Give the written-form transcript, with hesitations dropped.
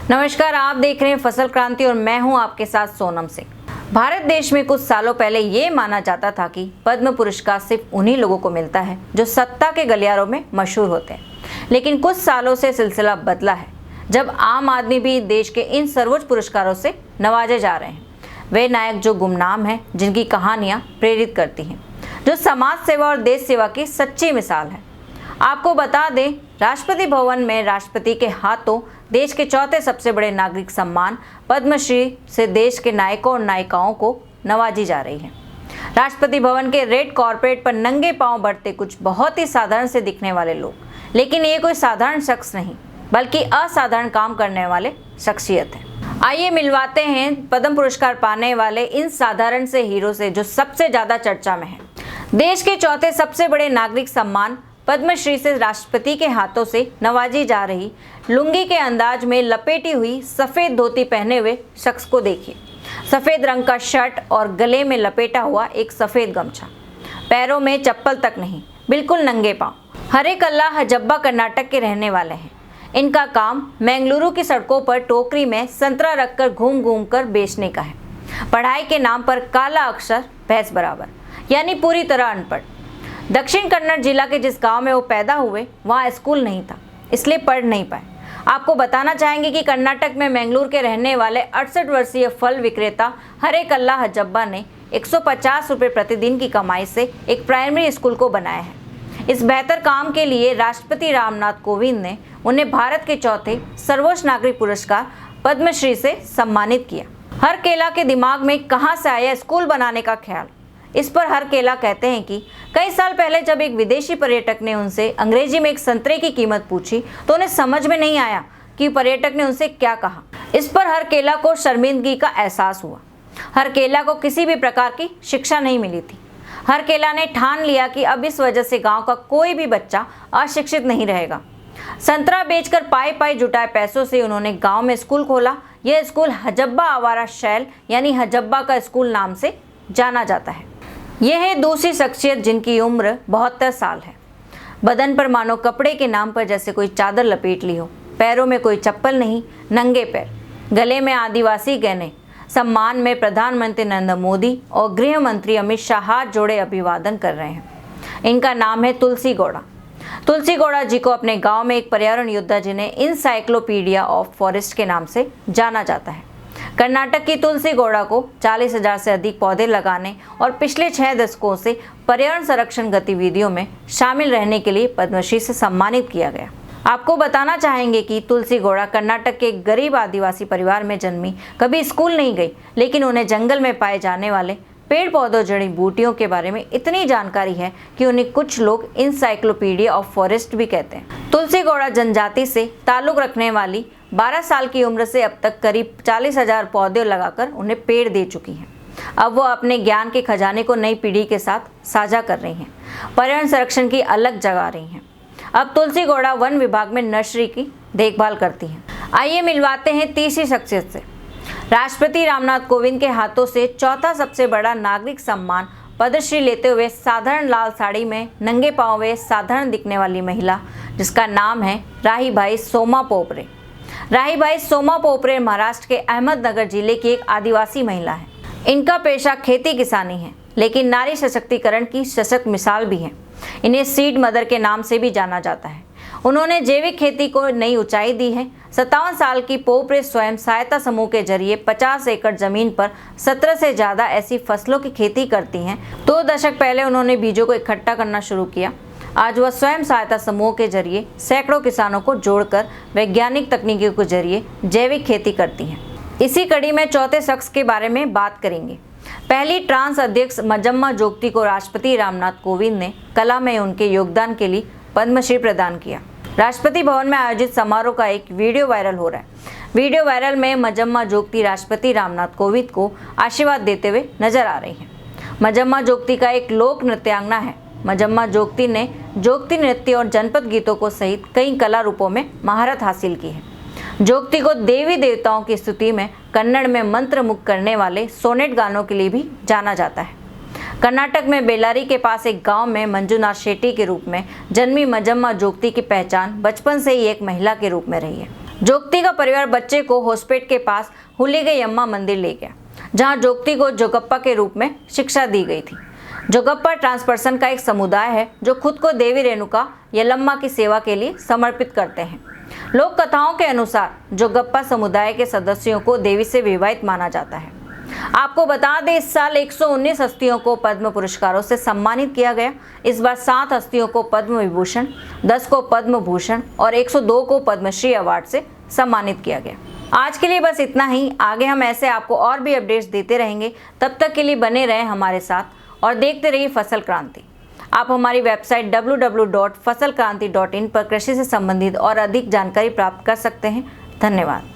नमस्कार, आप देख रहे हैं फसल क्रांति और मैं हूं आपके साथ सोनम सिंह। भारत देश में कुछ सालों पहले ये माना जाता था कि पद्म पुरस्कार सिर्फ उन्हीं लोगों को मिलता है जो सत्ता के गलियारों में मशहूर होते हैं। लेकिन कुछ सालों से सिलसिला बदला है, जब आम आदमी भी देश के इन सर्वोच्च पुरस्कारों से नवाजे जा रहे हैं। वे नायक जो गुमनाम हैं, जिनकी कहानियां प्रेरित करती हैं, जो समाज सेवा और देश सेवा की सच्ची मिसाल है। आपको बता दें, राष्ट्रपति भवन में राष्ट्रपति के हाथों देश के चौथे सबसे बड़े नागरिक सम्मान पद्मश्री से देश के नायकों और नायिकाओं को नवाजी जा रही है। राष्ट्रपति भवन के रेड कॉर्पोरेट पर नंगे पांव बढ़ते कुछ बहुत ही साधारण से दिखने वाले लोग, लेकिन ये कोई साधारण शख्स नहीं, बल्कि असाधारण काम करने वाले शख्सियत है। आइए मिलवाते हैं पद्म पुरस्कार पाने वाले इन साधारण से हीरो से जो सबसे ज्यादा चर्चा में है। देश के चौथे सबसे बड़े नागरिक सम्मान पद्मश्री से राष्ट्रपति के हाथों से नवाजी जा रही लुंगी के अंदाज में लपेटी हुई सफेद धोती पहने हुए शख्स को देखिए। सफेद रंग का शर्ट और गले में लपेटा हुआ एक सफेद गमछा, पैरों में चप्पल तक नहीं, बिल्कुल नंगे पांव। हरे कल्ला हजब्बा कर्नाटक के रहने वाले हैं। इनका काम मंगलुरु की सड़कों पर टोकरी में संतरा रखकर घूम घूम कर बेचने का है। पढ़ाई के नाम पर काला अक्षर भैंस बराबर, यानी पूरी तरह अनपढ़। दक्षिण कन्नड़ जिला के जिस गांव में वो पैदा हुए, वहां स्कूल नहीं था, इसलिए पढ़ नहीं पाए। आपको बताना चाहेंगे कि कर्नाटक में मंगलुरु के रहने वाले 68 वर्षीय फल विक्रेता हरे कल्ला हजब्बा ने 150 रुपये प्रतिदिन की कमाई से एक प्राइमरी स्कूल को बनाया है। इस बेहतर काम के लिए राष्ट्रपति रामनाथ कोविंद ने उन्हें भारत के चौथे सर्वोच्च नागरिक पुरस्कार पद्मश्री से सम्मानित किया। हर केला के दिमाग में कहां से आया स्कूल बनाने का ख्याल? इस पर हर केला कहते हैं कि कई साल पहले जब एक विदेशी पर्यटक ने उनसे अंग्रेजी में एक संतरे की कीमत पूछी तो उन्हें समझ में नहीं आया कि पर्यटक ने उनसे क्या कहा। इस पर हर केला को शर्मिंदगी का एहसास हुआ। हर केला को किसी भी प्रकार की शिक्षा नहीं मिली थी। हर केला ने ठान लिया कि अब इस वजह से गांव का कोई भी बच्चा अशिक्षित नहीं रहेगा। संतरा बेचकर पाई पाई जुटाए पैसों से उन्होंने गाँव में स्कूल खोला। यह स्कूल हजब्बा आवारा शैल यानी हजब्बा का स्कूल नाम से जाना जाता है। यह है दूसरी शख्सियत जिनकी उम्र 72 साल है। बदन पर मानो कपड़े के नाम पर जैसे कोई चादर लपेट ली हो। पैरों में कोई चप्पल नहीं, नंगे पैर, गले में आदिवासी गहने। सम्मान में प्रधानमंत्री नरेंद्र मोदी और गृह मंत्री अमित शाह हाथ जोड़े अभिवादन कर रहे हैं। इनका नाम है तुलसी गौड़ा। तुलसी गौड़ा जी को अपने गांव में एक पर्यावरण योद्धा जिन्हें इनसाइक्लोपीडिया ऑफ फॉरेस्ट के नाम से जाना जाता है। कर्नाटक की तुलसी गौड़ा को 40,000 से अधिक पौधे लगाने और पिछले 6 दशकों से पर्यावरण संरक्षण गतिविधियों में शामिल रहने के लिए पद्मश्री से सम्मानित किया गया। आपको बताना चाहेंगे कि तुलसी गौड़ा कर्नाटक के एक गरीब आदिवासी परिवार में जन्मी, कभी स्कूल नहीं गई, लेकिन उन्हें जंगल में पाए जाने वाले पेड़ पौधों, जड़ी बूटियों के बारे में इतनी जानकारी है कि उन्हें कुछ लोग इनसाइक्लोपीडिया ऑफ फॉरेस्ट भी कहते हैं। तुलसी गौड़ा जनजाति से ताल्लुक रखने वाली 12 साल की उम्र से अब तक करीब 40,000 पौधे लगाकर उन्हें पेड़ दे चुकी हैं। अब वो अपने ज्ञान के खजाने को नई पीढ़ी के साथ साझा कर रही हैं, पर्यावरण संरक्षण की अलग जगा रही हैं। अब तुलसी गौड़ा वन विभाग में नर्सरी की देखभाल करती हैं। आइए मिलवाते हैं तीसरी शख्सियत से। राष्ट्रपति रामनाथ कोविंद के हाथों से चौथा सबसे बड़ा नागरिक सम्मान पद्मश्री लेते हुए साधारण लाल साड़ी में नंगे पांव हुए साधारण दिखने वाली महिला, जिसका नाम है राहीबाई सोमा पोपरे। राहीबाई सोमा पोपरे महाराष्ट्र के अहमदनगर जिले की एक आदिवासी महिला है। इनका पेशा खेती किसानी है, लेकिन नारी सशक्तिकरण की सशक्त मिसाल भी है। इन्हें सीड मदर के नाम से भी जाना जाता है। उन्होंने जैविक खेती को नई ऊंचाई दी है। 57 साल की पोपरे स्वयं सहायता समूह के जरिए 50 एकड़ जमीन पर 17 से ज़्यादा ऐसी फसलों की खेती करती हैं। 2 दशक पहले उन्होंने बीजों को इकट्ठा करना शुरू किया। आज वह स्वयं सहायता समूह के जरिए सैकड़ों किसानों को जोड़कर वैज्ञानिक तकनीकों के जरिए जैविक खेती करती हैं। इसी कड़ी में चौथे शख्स के बारे में बात करेंगे। पहली ट्रांस अध्यक्ष मंजम्मा जोगती को राष्ट्रपति रामनाथ कोविंद ने कला में उनके योगदान के लिए पद्मश्री प्रदान किया। राष्ट्रपति भवन में आयोजित समारोह का एक वीडियो वायरल हो रहा है। वीडियो वायरल में मंजम्मा जोगती राष्ट्रपति रामनाथ कोविंद को आशीर्वाद देते हुए नजर आ रही हैं। मंजम्मा जोगती का एक लोक नृत्यांगना है। मंजम्मा जोगती ने जोगती नृत्य और जनपद गीतों को सहित कई कला रूपों में महारत हासिल की है। जोगती को देवी देवताओं की स्तुति में कन्नड़ में मंत्र मुग्ध करने वाले सोनेट गानों के लिए भी जाना जाता है। कर्नाटक में बेल्लारी के पास एक गांव में मंजुनाथ शेट्टी के रूप में जन्मी मंजम्मा जोगती की पहचान बचपन से ही एक महिला के रूप में रही है। जोगती का परिवार बच्चे को होसपेट के पास हुलीगयम्मा मंदिर ले गया, जहां जोगती को जोगप्पा के रूप में शिक्षा दी गई थी। जोगप्पा ट्रांसपर्सन का एक समुदाय है जो खुद को देवी रेणुका यलम्मा की सेवा के लिए समर्पित करते हैं। लोक कथाओं के अनुसार जोगप्पा समुदाय के सदस्यों को देवी से विवाहित माना जाता है। आपको बता दें, इस साल 119 हस्तियों को पद्म पुरस्कारों से सम्मानित किया गया। इस बार 7 हस्तियों को पद्म विभूषण, 10 को पद्म भूषण और 102 को पद्मश्री अवार्ड से सम्मानित किया गया। आज के लिए बस इतना ही। आगे हम ऐसे आपको और भी अपडेट्स देते रहेंगे। तब तक के लिए बने रहें हमारे साथ और देखते रहिए फसल क्रांति। आप हमारी वेबसाइट www.fasalkranti.in पर कृषि से संबंधित और अधिक जानकारी प्राप्त कर सकते हैं। धन्यवाद।